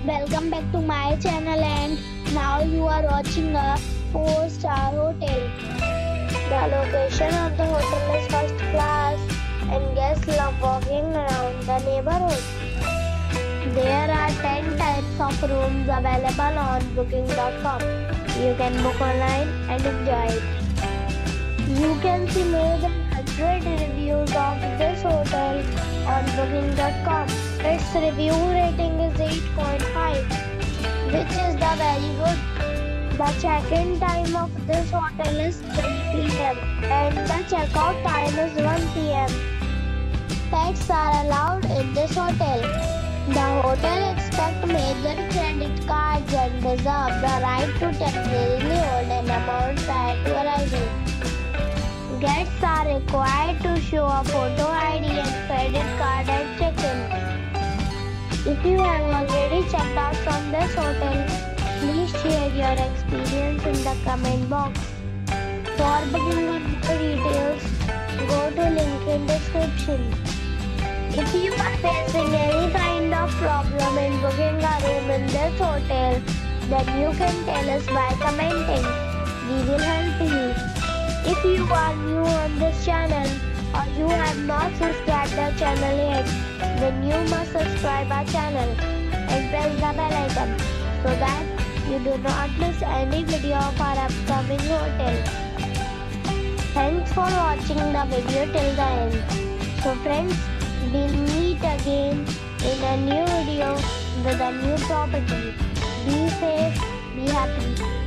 Welcome back to my channel, and now you are watching a 4-star hotel. The location of the hotel is first class and guests love walking around the neighborhood. There are 10 types of rooms available on booking.com. You can book online and enjoy it. You can see more than 100 reviews of this hotel on booking.com. Its review rating is 8.5, which is the very good. The check-in time of this hotel is 3 p.m. and the check-out time is 1 p.m. Pets are allowed in this hotel. The hotel accepts major credit cards and reserves the right to temporarily hold an amount prior to arrival. Guests are required to show a photo ID and credit card at check-in. If you have already checked out from this hotel, please share your experience in the comment box. For booking or more details, go to link in description. If you are facing any kind of problem in booking a room in this hotel, then you can tell us by commenting. We will help you. If you are new on this channel or you have not subscribed the channel yet, then you must subscribe our channel and press the bell icon so that you do not miss any video of our upcoming hotel. Thanks for watching the video till the end. So friends, we'll meet again in a new video with a new property. Be safe, be happy.